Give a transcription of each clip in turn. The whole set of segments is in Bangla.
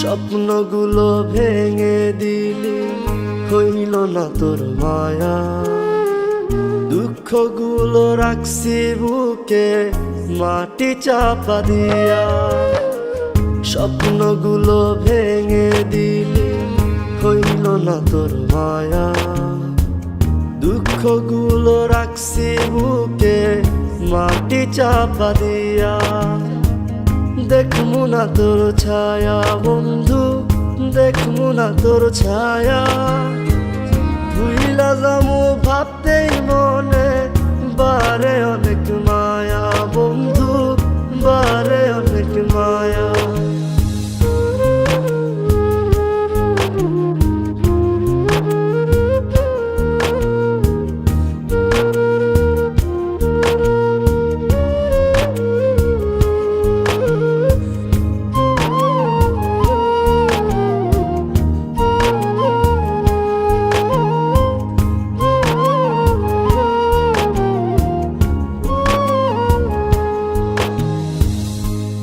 স্বপ্নগুলো ভেঙে দিলি, হইল না তোর মায়া। দুঃখগুলো রাখছি বুকে মাটি চাপা দিয়া। স্বপ্নগুলো ভেঙে দিলি, হইল না তোর মায়া। দুঃখগুলো রাখছি বুকে মাটি চাপা দিয়া। দেখমু না তোর ছায়া বন্ধু, দেখমু না তোর ছায়া। ভুইলা যামু ভাবতেই মনে বারে অনেক মায়া বন্ধু, বারে অনেক মায়া।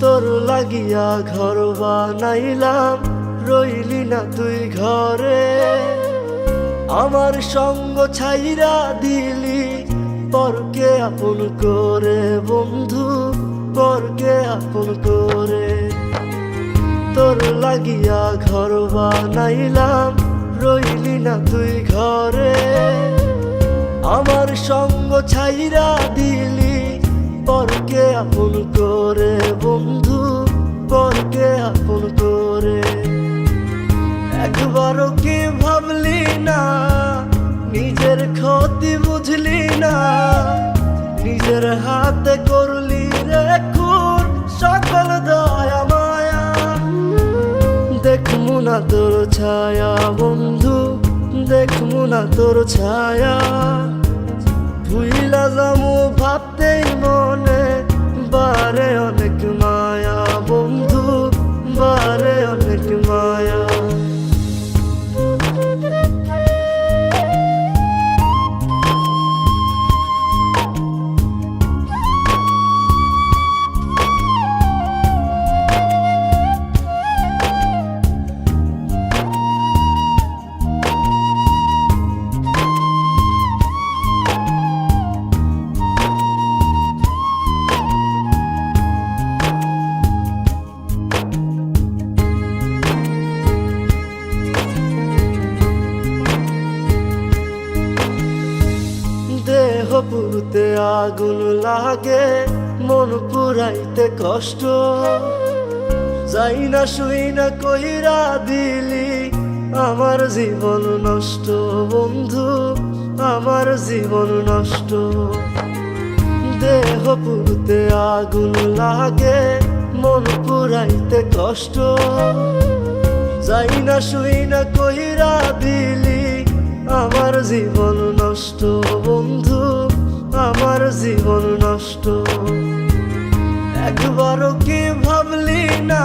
তোর লাগিয়া ঘর বানাইলাম, রইলি না তুই ঘরে। আমার সঙ্গ ছাইরা দিলি, পরকে আপন করে বন্ধু, পরকে আপন করে। তোর লাগিয়া ঘর বানাইলাম, রইলি না তুই ঘরে। আমার সঙ্গ ছাইরা দিলি, পরকে আপন করে বন্ধু, পরকে আপন করে। একবারও কি ভাবলি না, নিজের ক্ষতি বুঝলি না। নিজের হাতে করলি রে খুন সকল দয়া মায়া। দেখমু না তোর ছায়া বন্ধু, দেখমু না তোর ছায়া। ভুইলা যামু ভাবতেই মনে বারে অনেক মায়া বন্ধু, বারে অনেক মায়া। দেহ পুরুতে আগুন লাগে, মন পুরাইতে কষ্ট। যাই না শুই না কইরা দিলি, আমার জীবন নষ্ট বন্ধু, আমার জীবন নষ্ট। দেহ পুরুতে আগুন লাগে, মন পুরাইতে কষ্ট। যাই না শুই না কইরা দিলি, আমার জীবন নষ্ট বন্ধু, আমার জীবন নষ্ট। একবারও কি ভাবলি না,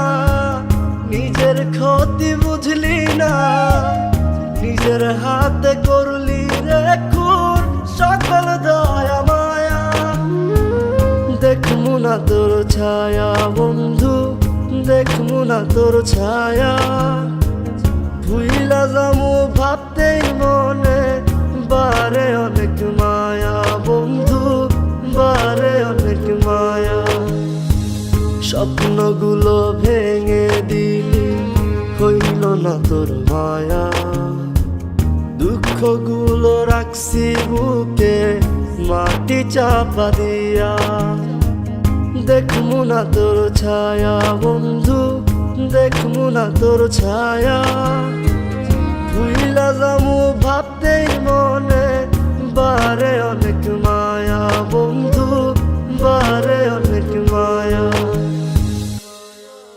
নিজের ক্ষতি বুঝলি না। নিজের হাতে করলি রে খুন সকল দয়া মায়া। দেখমু না তোর ছায়া বন্ধু, দেখমু না তোর ছায়া। ভুইলা যামু ভাবতেই মনে বারে অনেক মায়া বন্ধু, বারে অনেক মায়া। স্বপ্নগুলো ভেঙে দিলি, হইল না তোর মায়া। দুঃখগুলো রাখছি বুকে মাটি চাপা দিয়া। দেখমু না তোর ছায়া বন্ধু, দেখমু না তোর ছায়া। ভুইলা যামু ভাবতেই মনে বারে অনেক মায়া বন্ধু, বারে অনেক